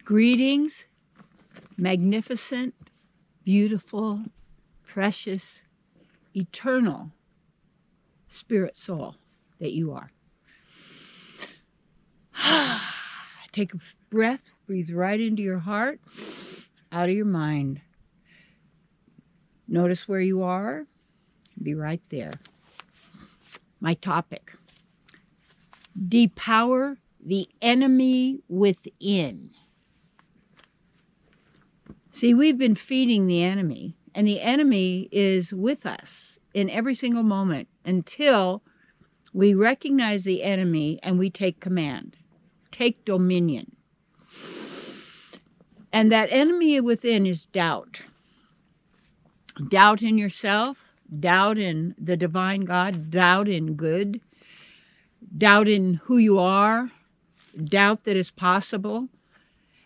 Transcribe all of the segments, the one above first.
Greetings, magnificent, beautiful, precious, eternal spirit soul that you are. Take a breath, breathe right into your heart, out of your mind. Notice where you are. Be right there. My topic: depower the enemy within. See, we've been feeding the enemy, and the enemy is with us in every single moment until we recognize the enemy and we take command, take dominion. And that enemy within is doubt. Doubt in yourself, doubt in the divine God, doubt in good, doubt in who you are, doubt that it's possible.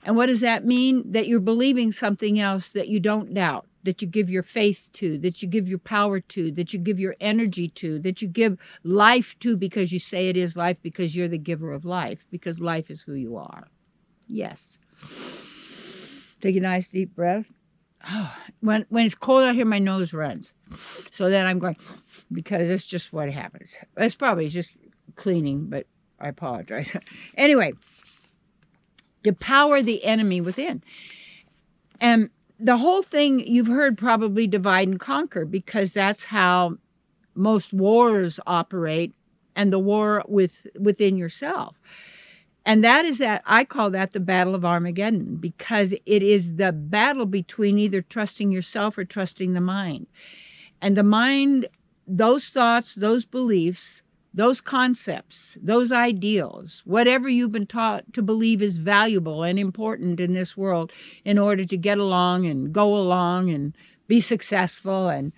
And what does that mean? That you're believing something else that you don't doubt, that you give your faith to, that you give your power to, that you give your energy to, that you give life to because you say it is life, because you're the giver of life, because life is who you are. Yes. Take a nice deep breath. Oh, when it's cold out here, my nose runs. So then I'm going, because it's just what happens. It's probably just cleaning, but I apologize. Anyway, depower the enemy within. And the whole thing you've heard probably divide and conquer, because that's how most wars operate, and the war within yourself. And that is that, I call that the Battle of Armageddon, because it is the battle between either trusting yourself or trusting the mind. And the mind, those thoughts, those beliefs, those concepts, those ideals, whatever you've been taught to believe is valuable and important in this world in order to get along and go along and be successful and,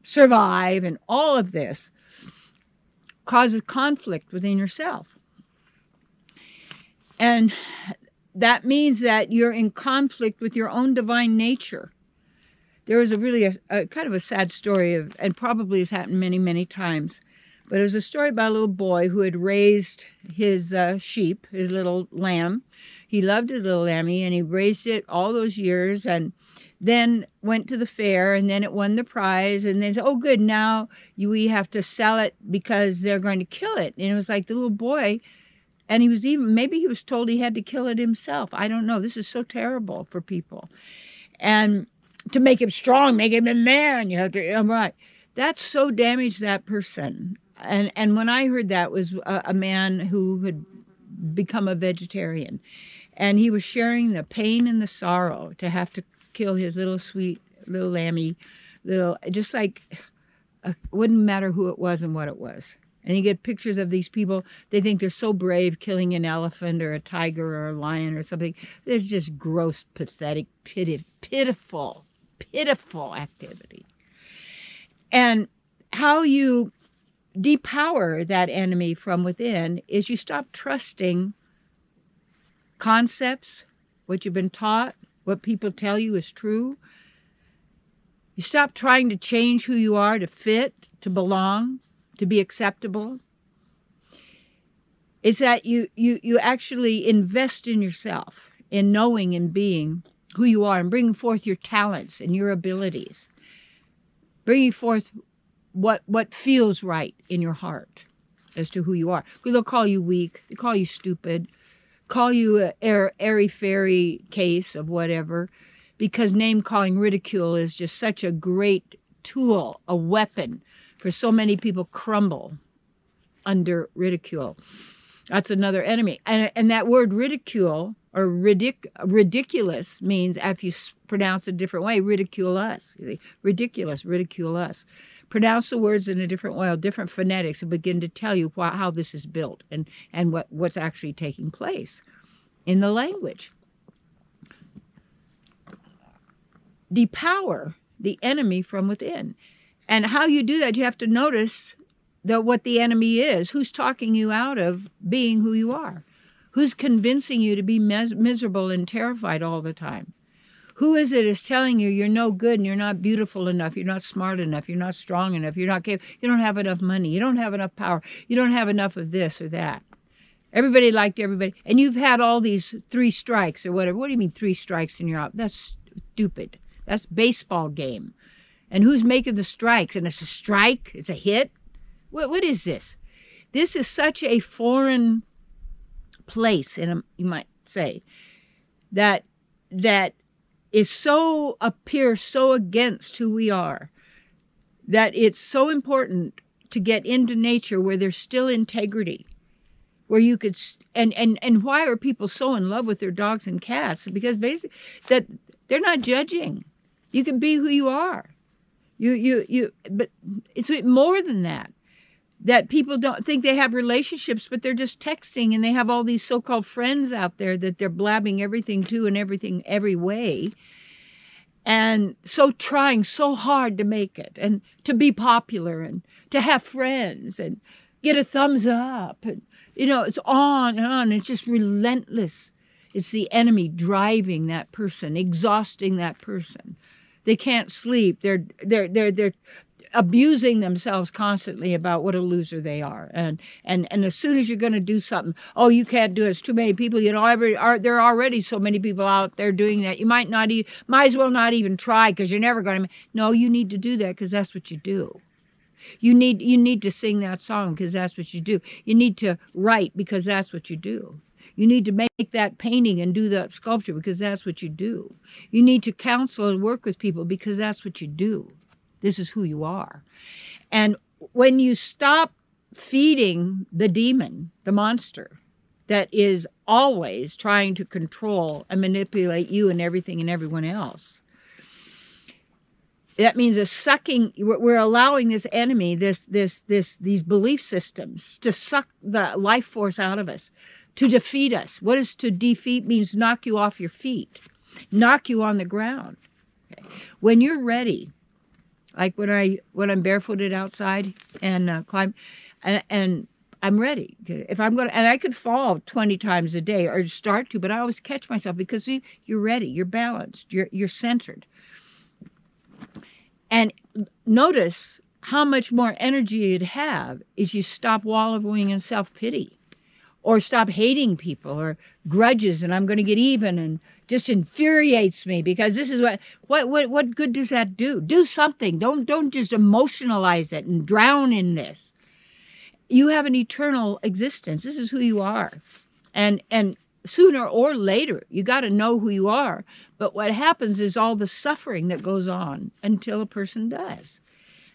survive, and all of this causes conflict within yourself. And that means that you're in conflict with your own divine nature. There was a kind of a sad story and probably has happened many, many times. But it was a story about a little boy who had raised his sheep, his little lamb. He loved his little lammy, and he raised it all those years, and then went to the fair, and then it won the prize, and they said, oh, good, now we have to sell it because they're going to kill it. And it was like the little boy, and maybe he was told he had to kill it himself. I don't know. This is so terrible for people. And to make him strong, make him a man, you have to, I'm right. That so damaged that person. And when I heard that was a man who had become a vegetarian, and he was sharing the pain and the sorrow to have to kill his little sweet little lammy, just like it wouldn't matter who it was and what it was. And you get pictures of these people, they think they're so brave killing an elephant or a tiger or a lion or something. There's just gross, pathetic, pitiful activity. And how you depower that enemy from within is you stop trusting concepts, what you've been taught, what people tell you is true. You stop trying to change who you are to fit, to belong, to be acceptable. Is that you actually invest in yourself, in knowing and being who you are, and bringing forth your talents and your abilities, bringing forth what feels right in your heart as to who you are. They'll call you weak, they call you stupid, call you a airy-fairy case of whatever, because name-calling, ridicule is just such a great tool, a weapon for so many people crumble under ridicule. That's another enemy. And that word ridicule or ridiculous means, if you pronounce it a different way, ridicule us. Ridiculous, ridicule us. Pronounce the words in a different way, different phonetics, and begin to tell you how this is built and what's actually taking place in the language. Depower the enemy from within. And how you do that, you have to notice what the enemy is. Who's talking you out of being who you are? Who's convincing you to be miserable and terrified all the time? Who is it is telling you you're no good and you're not beautiful enough, you're not smart enough, you're not strong enough, you're not capable, you don't have enough money, you don't have enough power, you don't have enough of this or that? Everybody liked everybody. And you've had all these 3 strikes or whatever. What do you mean 3 strikes and you're out? That's stupid. That's baseball game. And who's making the strikes? And it's a strike? It's a hit? What is this? This is such a foreign place, and you might say, that is so appears so against who we are, that it's so important to get into nature where there's still integrity, where you could, and why are people so in love with their dogs and cats? Because basically that they're not judging. You can be who you are. But it's more than that. That people don't think they have relationships, but they're just texting, and they have all these so-called friends out there that they're blabbing everything to and everything every way. And so trying so hard to make it and to be popular and to have friends and get a thumbs up. And, it's on and on. It's just relentless. It's the enemy driving that person, exhausting that person. They can't sleep. They're abusing themselves constantly about what a loser they are. And as soon as you're going to do something, oh, you can't do it. It's too many people. There are already so many people out there doing that. You might as well not even try, because you're never going to. No, you need to do that because that's what you do. You need to sing that song because that's what you do. You need to write because that's what you do. You need to make that painting and do that sculpture because that's what you do. You need to counsel and work with people because that's what you do. This is who you are. And when you stop feeding the demon, the monster, that is always trying to control and manipulate you and everything and everyone else, that means we're allowing this enemy, these belief systems to suck the life force out of us, to defeat us. What is to defeat? Means knock you off your feet, knock you on the ground. Okay. When you're ready, like when I'm barefooted outside and climb, and I'm ready. If I'm going to, and I could fall 20 times a day or start to, but I always catch myself because you're ready, you're balanced, you're centered. And notice how much more energy you'd have is you stop wallowing in self-pity, or stop hating people, or grudges, and I'm going to get even, and just infuriates me because this is what good does that do? Do something. Don't just emotionalize it and drown in this. You have an eternal existence. This is who you are. And sooner or later, you got to know who you are. But what happens is all the suffering that goes on until a person does.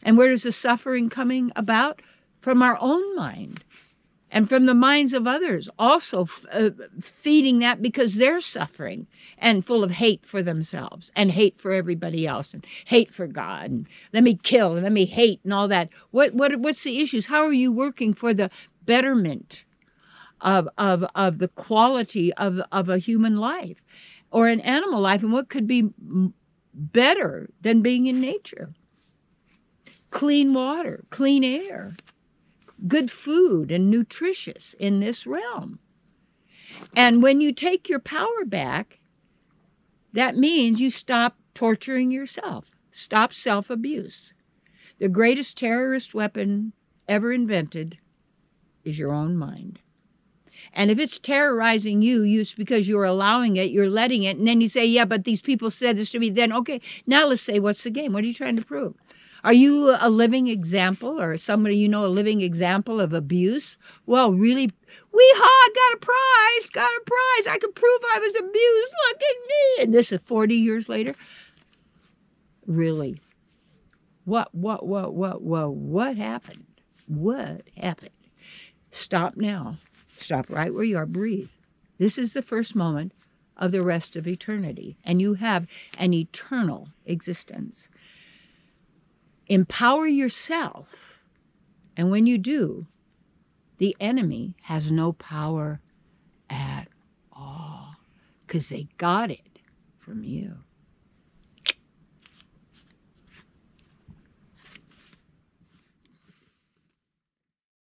And where does the suffering coming about? From our own mind. And from the minds of others, also feeding that because they're suffering and full of hate for themselves and hate for everybody else and hate for God. And let me kill and let me hate and all that. What's the issues? How are you working for the betterment of the quality of a human life or an animal life? And what could be better than being in nature? Clean water, clean air. Good food and nutritious in this realm. And when you take your power back, that means you stop torturing yourself. Stop self-abuse. The greatest terrorist weapon ever invented is your own mind. And if it's terrorizing you, it's because you're allowing it, you're letting it, and then you say, yeah, but these people said this to me, then okay, now let's say, what's the game? What are you trying to prove? Are you a living example, or somebody a living example of abuse? Well, really, got a prize. I can prove I was abused. Look at me. And this is 40 years later. Really? What happened? What happened? Stop now. Stop right where you are. Breathe. This is the first moment of the rest of eternity, and you have an eternal existence. Empower yourself, and when you do, the enemy has no power at all, because they got it from you.